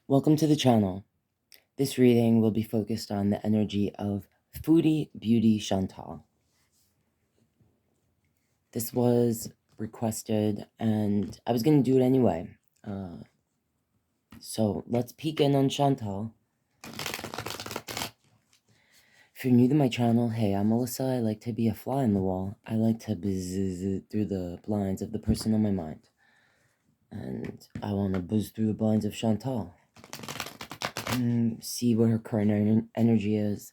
Welcome to the channel. This reading will be focused on the energy of Foodie Beauty Chantal. This was requested and I was going to do it anyway. So let's peek in on Chantal. If you're new to my channel, hey, I'm Melissa. I like to be a fly in the wall. I like to buzz through the blinds of the person on my mind. And I want to buzz through the blinds of Chantal. See what her current energy is.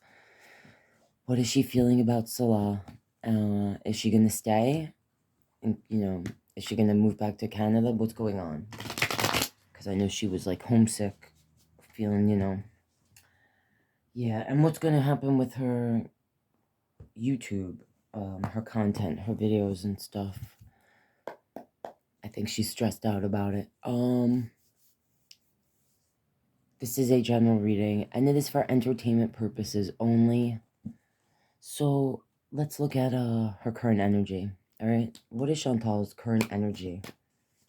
What is she feeling about Salah? Is she gonna stay? And, is she gonna move back to Canada? What's going on? Because I know she was like homesick, feeling, yeah. And what's gonna happen with her YouTube, her content, her videos and stuff? I think she's stressed out about it. This is a general reading, and it is for entertainment purposes only. So let's look at her current energy. All right, what is Chantal's current energy?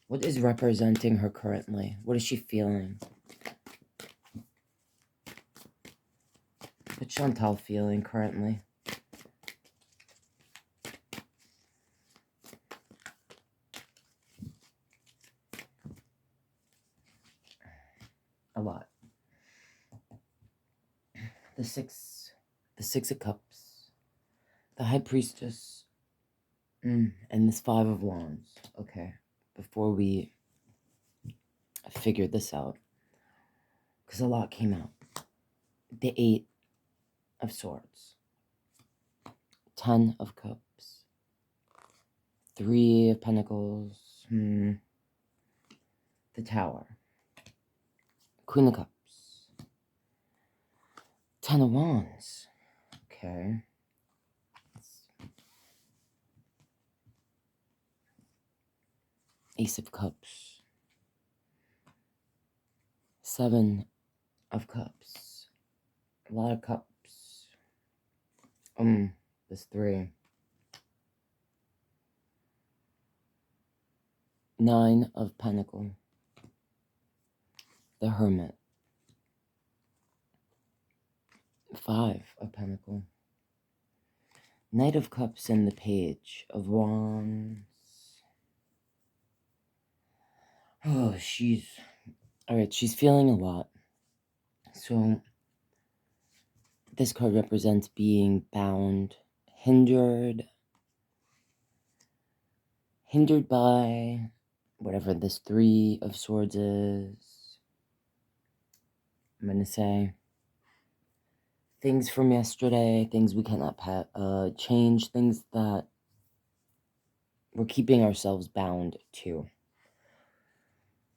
What is representing her currently? What is she feeling? What's Chantal feeling currently? A lot. The Six of Cups, the High Priestess, and this Five of Wands. Okay, before we figure this out, because a lot came out. The Eight of Swords, 10 of Cups, 3 of Pentacles, the Tower, Queen of Cups, 10 of Wands. Okay. Ace of Cups, 7 of Cups, a lot of cups. There's 3. 9 of Pentacles, the Hermit, 5 of Pentacles, Knight of Cups, and the Page of Wands. Oh, she's feeling a lot. So this card represents being bound, hindered by whatever this 3 of Swords is. I'm gonna say things from yesterday, things we cannot change, things that we're keeping ourselves bound to.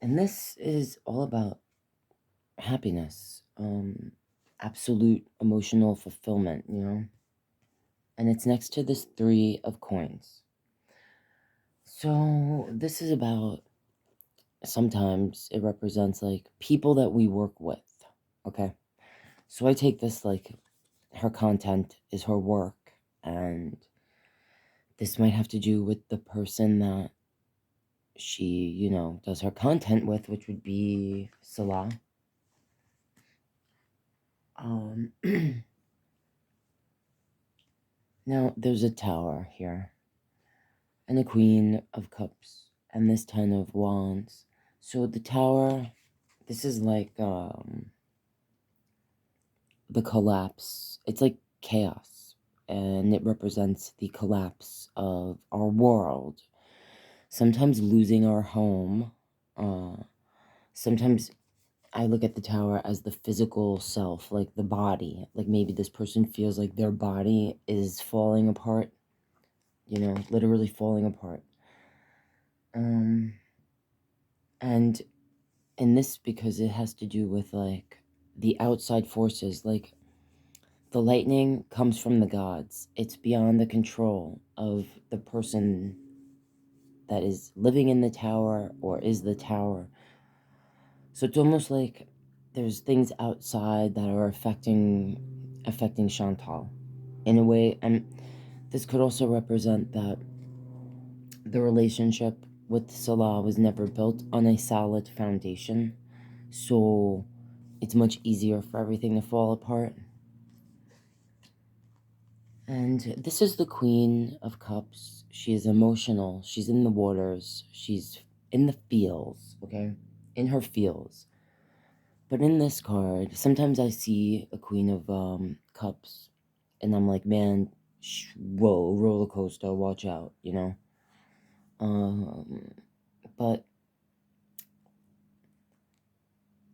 And this is all about happiness, absolute emotional fulfillment, And it's next to this 3 of Coins. So this is about, sometimes it represents like people that we work with, okay? So I take this like her content is her work, and this might have to do with the person that she, does her content with, which would be Salah. Now, there's a Tower here, and a Queen of Cups, and this 10 of Wands. So the Tower, this is like, the collapse. It's like chaos, and it represents the collapse of our world. Sometimes losing our home. Sometimes I look at the Tower as the physical self, like the body. Like maybe this person feels like their body is falling apart, literally falling apart. And in this, because it has to do with like the outside forces, like the lightning comes from the gods. It's beyond the control of the person that is living in the Tower or is the Tower. So it's almost like there's things outside that are affecting Chantal in a way. And this could also represent that the relationship with Salah was never built on a solid foundation. So it's much easier for everything to fall apart. And this is the Queen of Cups. She is emotional. She's in the waters. She's in the feels, okay? In her feels. But in this card, sometimes I see a Queen of Cups, and I'm like, man, whoa, roller coaster, watch out, you know? But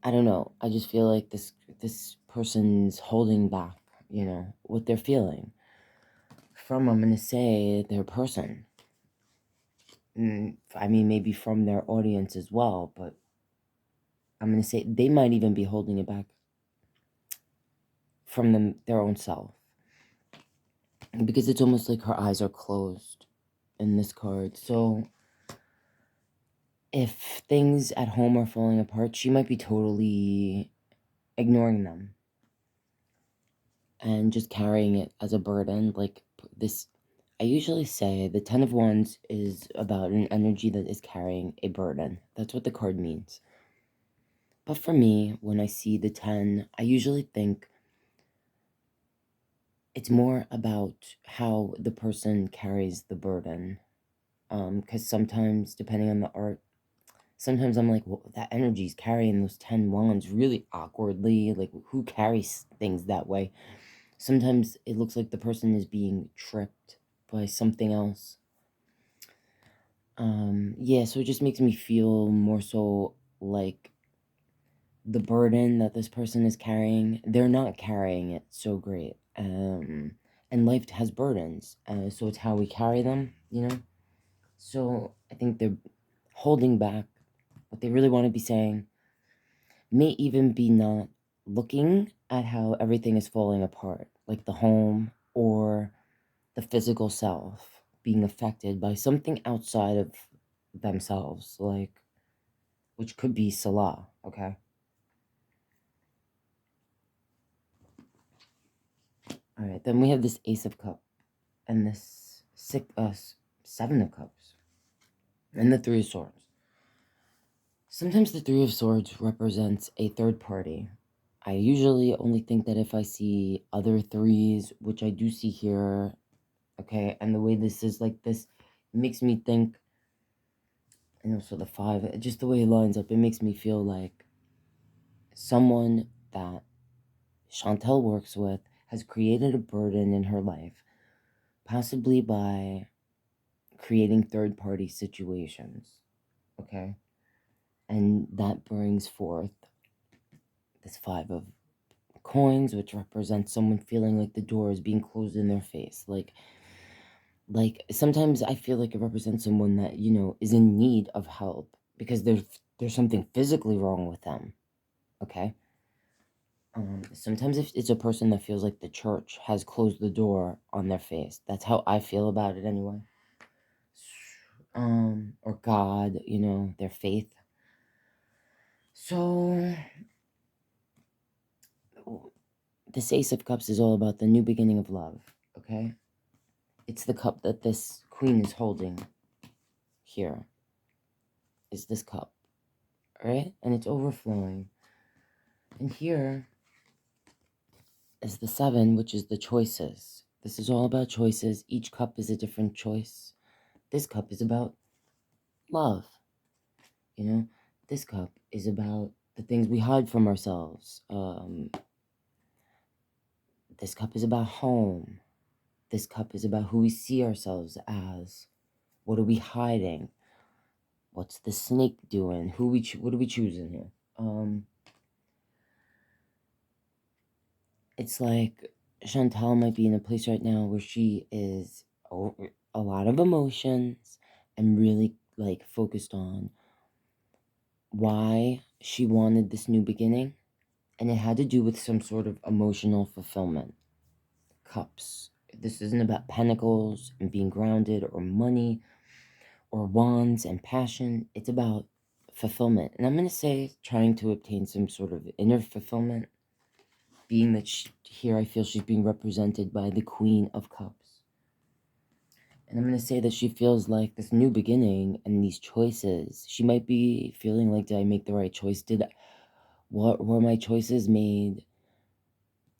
I don't know. I just feel like this person's holding back, you know, what they're feeling from, I'm gonna say, their person. I mean, maybe from their audience as well, but I'm gonna say they might even be holding it back from their own self, because it's almost like her eyes are closed in this card. So if things at home are falling apart, she might be totally ignoring them and just carrying it as a burden. Like this, I usually say the 10 of Wands is about an energy that is carrying a burden. That's what the card means. But for me, when I see the 10, I usually think it's more about how the person carries the burden. Because sometimes, depending on the art, sometimes I'm like, well, that energy's carrying those 10 wands really awkwardly. Like, who carries things that way? Sometimes it looks like the person is being tripped by something else. Yeah, so it just makes me feel more so like the burden that this person is carrying, they're not carrying it so great. And life has burdens, so it's how we carry them, you know? So I think they're holding back what they really want to be saying, may even be not looking at how everything is falling apart, like the home or the physical self being affected by something outside of themselves, like, which could be Salah, okay? All right, then we have this Ace of Cups and this Seven of Cups and the Three of Swords. Sometimes the Three of Swords represents a third party. I usually only think that if I see other threes, which I do see here, okay, and the way this is like this makes me think, and also the five, just the way it lines up, it makes me feel like someone that Chantal works with has created a burden in her life, possibly by creating third-party situations, okay? And that brings forth this Five of Coins, which represents someone feeling like the door is being closed in their face. Like sometimes I feel like it represents someone that, you know, is in need of help because there's something physically wrong with them, okay? Sometimes if it's a person that feels like the church has closed the door on their face. That's how I feel about it anyway. Or God, you know, their faith. So this Ace of Cups is all about the new beginning of love, okay? It's the cup that this queen is holding here. Is this cup, right? And it's overflowing. And here is the Seven, which is the choices. This is all about choices. Each cup is a different choice. This cup is about love, you know? This cup is about the things we hide from ourselves. This cup is about home. This cup is about who we see ourselves as. What are we hiding? What's the snake doing? What are we choosing here? It's like Chantal might be in a place right now where she is over a lot of emotions and really like focused on why she wanted this new beginning, and it had to do with some sort of emotional fulfillment. Cups. This isn't about pentacles and being grounded or money or wands and passion. It's about fulfillment. And I'm going to say trying to obtain some sort of inner fulfillment, being that here I feel she's being represented by the Queen of Cups. And I'm going to say that she feels like this new beginning and these choices, she might be feeling like, did I make the right choice? What were my choices made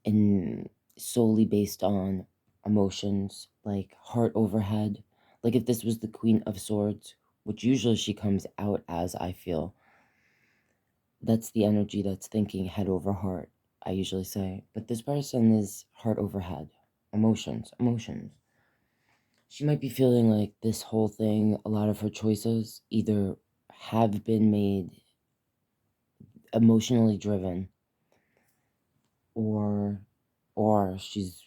and solely based on emotions, like heart overhead? Like if this was the Queen of Swords, which usually she comes out as, I feel, that's the energy that's thinking head over heart, I usually say. But this person is heart over head. Emotions, emotions. She might be feeling like this whole thing, a lot of her choices either have been made emotionally driven, or she's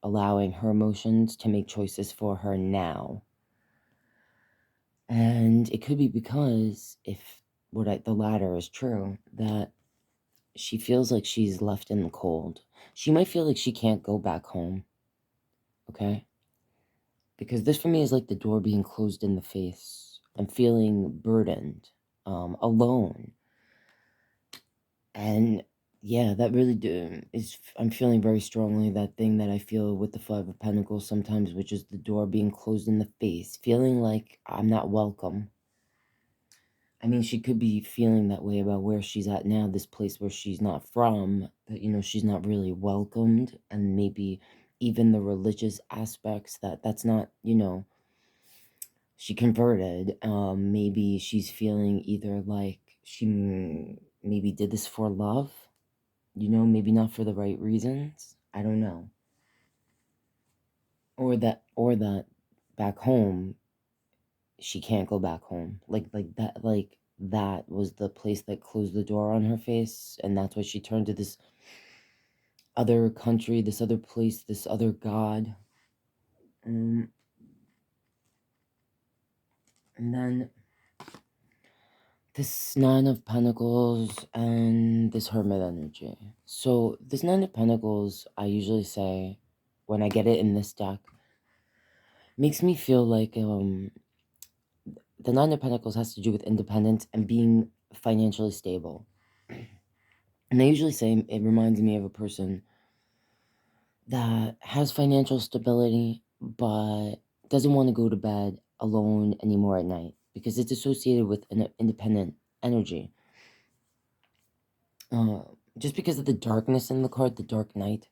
allowing her emotions to make choices for her now. And it could be because if the latter is true, that she feels like she's left in the cold. She might feel like she can't go back home, okay? Because this for me is like the door being closed in the face. I'm feeling burdened, alone. And yeah, that really I'm feeling very strongly that thing that I feel with the Five of Pentacles sometimes, which is the door being closed in the face, feeling like I'm not welcome. I mean, she could be feeling that way about where she's at now, this place where she's not from, that, she's not really welcomed, and maybe even the religious aspects that's not, she converted. Maybe she's feeling either like she maybe did this for love, maybe not for the right reasons. I don't know. Or that back home, she can't go back home. Like that was the place that closed the door on her face, and that's why she turned to this other country, this other place, this other god. And then this Nine of Pentacles and this Hermit energy. So this Nine of Pentacles, I usually say, when I get it in this deck, makes me feel like the Nine of Pentacles has to do with independence and being financially stable. And I usually say it reminds me of a person that has financial stability but doesn't want to go to bed alone anymore at night because it's associated with an independent energy. Just because of the darkness in the card, the Dark Knight.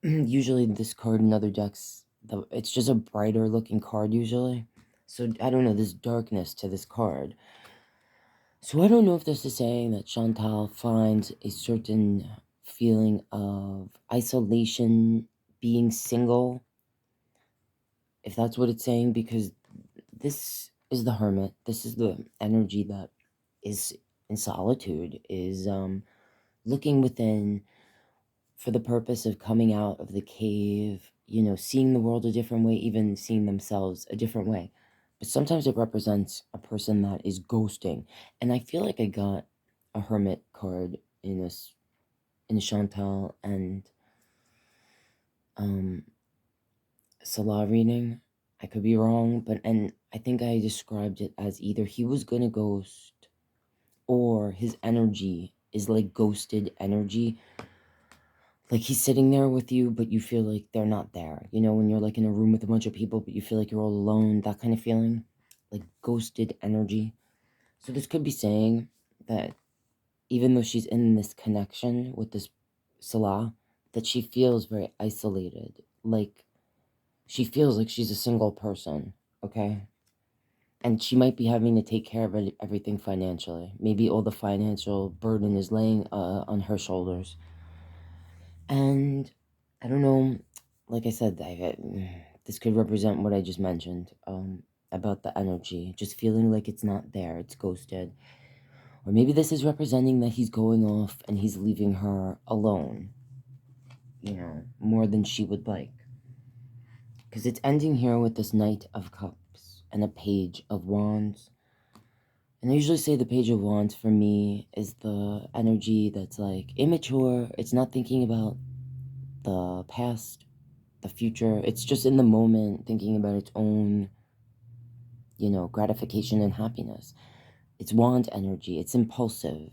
Usually this card in other decks, it's just a brighter looking card usually. So I don't know, there's darkness to this card. So I don't know if this is saying that Chantal finds a certain feeling of isolation, being single, if that's what it's saying, because this is the Hermit. This is the energy that is in solitude, is looking within for the purpose of coming out of the cave, seeing the world a different way, even seeing themselves a different way. But sometimes it represents a person that is ghosting. And I feel like I got a Hermit card in a Chantal and Salah reading. I could be wrong, and I think I described it as either he was gonna ghost or his energy is like ghosted energy. Like he's sitting there with you, but you feel like they're not there. When you're like in a room with a bunch of people, but you feel like you're all alone, that kind of feeling. Like ghosted energy. So this could be saying that even though she's in this connection with this Salah, that she feels very isolated. Like she feels like she's a single person, okay? And she might be having to take care of everything financially. Maybe all the financial burden is laying on her shoulders. And I don't know, like I said, this could represent what I just mentioned about the energy, just feeling like it's not there, it's ghosted. Or maybe this is representing that he's going off and he's leaving her alone, more than she would like. Because it's ending here with this Knight of Cups and a Page of Wands. And I usually say the Page of Wands for me is the energy that's like immature. It's not thinking about the past, the future. It's just in the moment thinking about its own, gratification and happiness. It's wand energy. It's impulsive.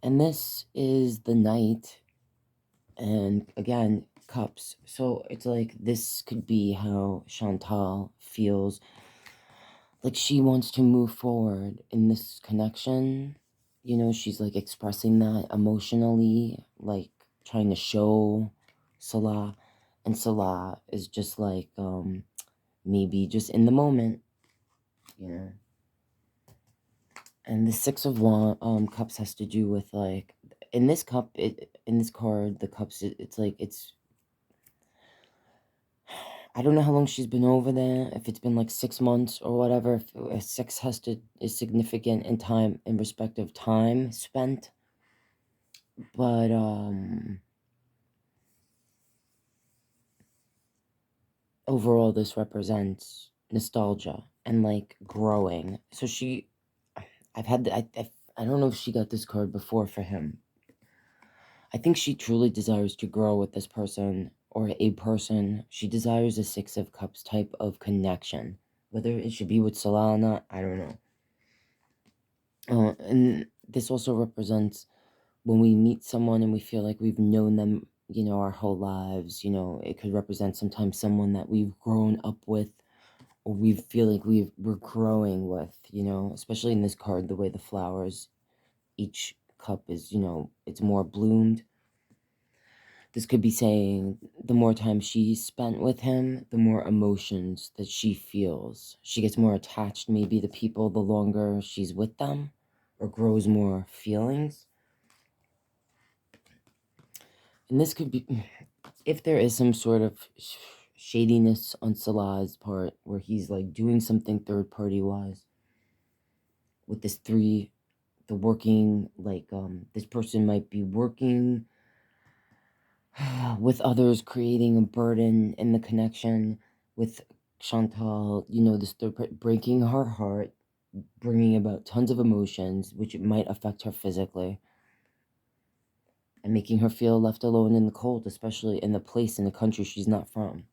And this is the Knight. And again, cups. So it's like this could be how Chantal feels like she wants to move forward in this connection, you know, she's like expressing that emotionally, like trying to show Salah. And Salah is just like, maybe just in the moment, you know. And the Six of Cups has to do with like, in this cup, in this card, the cups, it's like, it's, I don't know how long she's been over there, if it's been like 6 months or whatever, if six is significant in time, in respect of time spent. But, overall, this represents nostalgia and like growing. So I've had, I don't know if she got this card before for him. I think she truly desires to grow with this person or a person. She desires a Six of Cups type of connection. Whether it should be with Salah or not, I don't know. And this also represents when we meet someone and we feel like we've known them, you know, our whole lives. You know, it could represent sometimes someone that we've grown up with, or we feel like we're growing with, you know, especially in this card, the way the flowers, each cup is, you know, it's more bloomed. This could be saying the more time she's spent with him, the more emotions that she feels. She gets more attached, maybe, to people the longer she's with them, or grows more feelings. And this could be, if there is some sort of shadiness on Salah's part, where he's like doing something third party wise with this three, the working, like, this person might be working with others, creating a burden in the connection with Chantal, you know, this breaking her heart, bringing about tons of emotions, which it might affect her physically, and making her feel left alone in the cold, especially in the place in the country she's not from.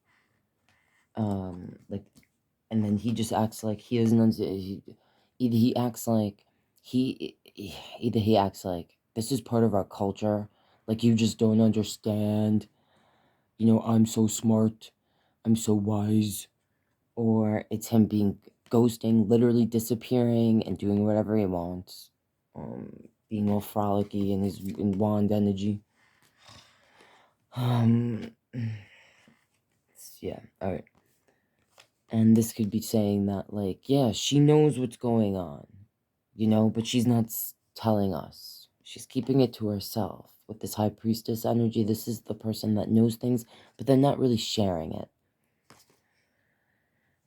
Like, and then he just acts like he doesn't either he acts like either he acts like this is part of our culture, like you just don't understand, you know, I'm so smart, I'm so wise, or it's him being ghosting, literally disappearing and doing whatever he wants, being all frolicky in his wand energy. Yeah, all right. And this could be saying that, like, yeah, she knows what's going on, you know, but she's not telling us. She's keeping it to herself. With this high priestess energy, this is the person that knows things, but they're not really sharing it.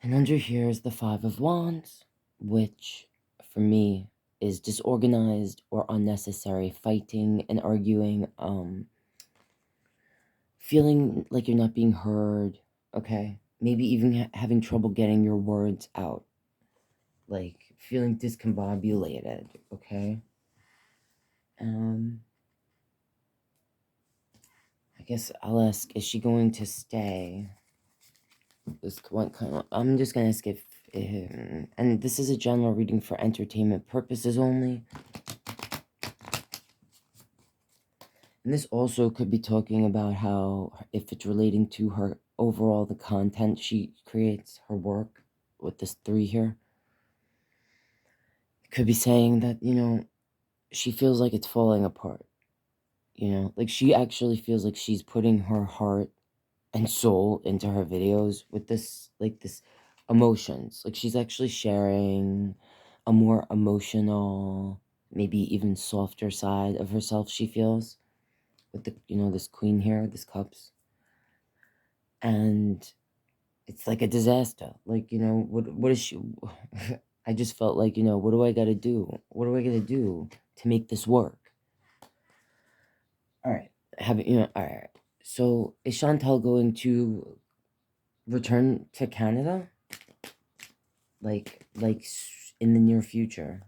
And under here is the Five of Wands, which for me is disorganized or unnecessary fighting and arguing, feeling like you're not being heard, okay? Maybe even having trouble getting your words out, like feeling discombobulated, okay? I guess I'll ask, is she going to stay? This one kind of, I'm just gonna skip, and this is a general reading for entertainment purposes only. And this also could be talking about how, if it's relating to her overall, the content she creates, her work with this three here. It could be saying that, you know, she feels like it's falling apart. You know, like she actually feels like she's putting her heart and soul into her videos with this, like this emotions. Like she's actually sharing a more emotional, maybe even softer side of herself she feels with the, you know, this queen here, this cups. And it's like a disaster. Like, you know, what is she I just felt like, you know, what do I gotta do? What do I gotta do to make this work? All right. You know, all right. So is Chantal going to return to Canada? Like in the near future?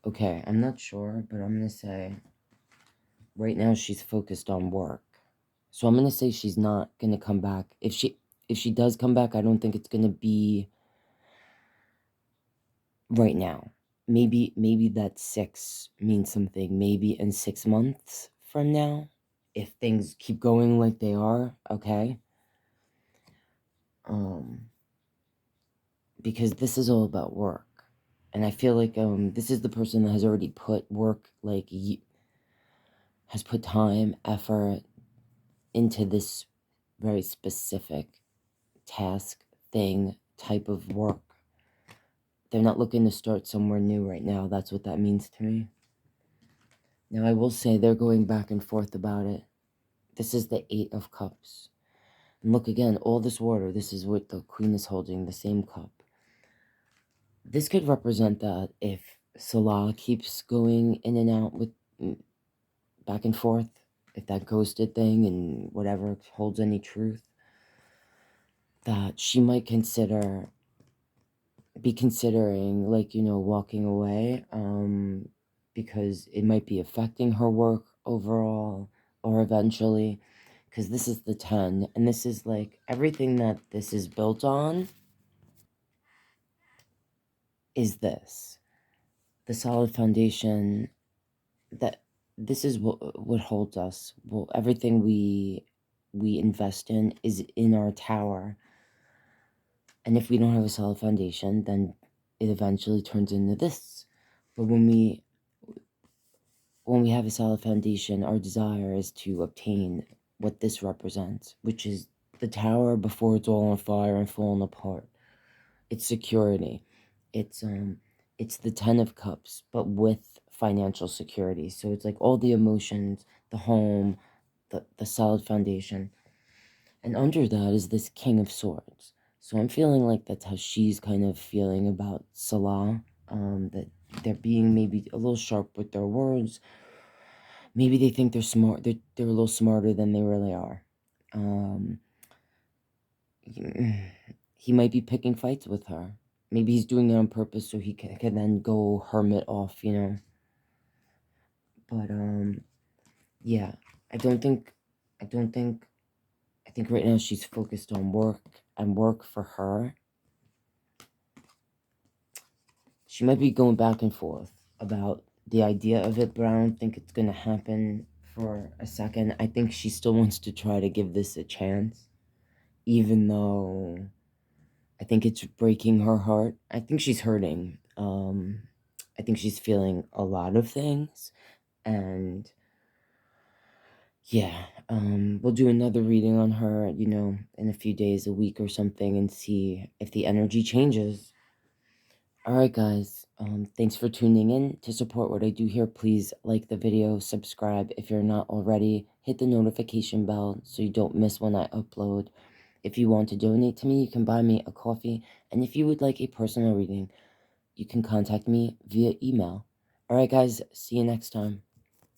Okay, I'm not sure, but I'm gonna say right now she's focused on work. So I'm gonna say she's not gonna come back. If she does come back, I don't think it's gonna be right now. Maybe that six means something. Maybe in 6 months from now. if things keep going like they are, okay? Because this is all about work. And I feel like this is the person that has already put work, like, has put time, effort into this very specific task, thing, type of work. They're not looking to start somewhere new right now. That's what that means to me. Now, I will say they're going back and forth about it. This is the 8 of Cups. And look again, all this water, this is what the Queen is holding, the same cup. This could represent that if Salah keeps going in and out with back and forth, if that ghosted thing and whatever holds any truth, that she might be considering, like, walking away, because it might be affecting her work overall or eventually, because this is the 10, and this is like everything that this is built on is this, the solid foundation, that this is what holds us. Well, everything we invest in is in our tower, and if we don't have a solid foundation, then it eventually turns into this. But when we have a solid foundation, our desire is to obtain what this represents, which is the tower before it's all on fire and falling apart. It's security. It's the 10 of Cups, but with financial security. So it's like all the emotions, the home, the solid foundation. And under that is this King of Swords. So I'm feeling like that's how she's kind of feeling about Salah. That they're being maybe a little sharp with their words. Maybe they think they're smart. They're a little smarter than they really are. He might be picking fights with her. Maybe he's doing it on purpose so he can then go hermit off, But yeah, I don't think. I think right now she's focused on work, and work for her. She might be going back and forth about the idea of it, but I don't think it's gonna happen for a second. I think she still wants to try to give this a chance, even though I think it's breaking her heart. I think she's hurting. I think she's feeling a lot of things, and yeah, we'll do another reading on her, in a few days, a week or something, and see if the energy changes. All right, guys. Thanks for tuning in. To support what I do here, please like the video, subscribe if you're not already, hit the notification bell so you don't miss when I upload. If you want to donate to me, you can buy me a coffee, and if you would like a personal reading, you can contact me via email. All right, guys. See you next time.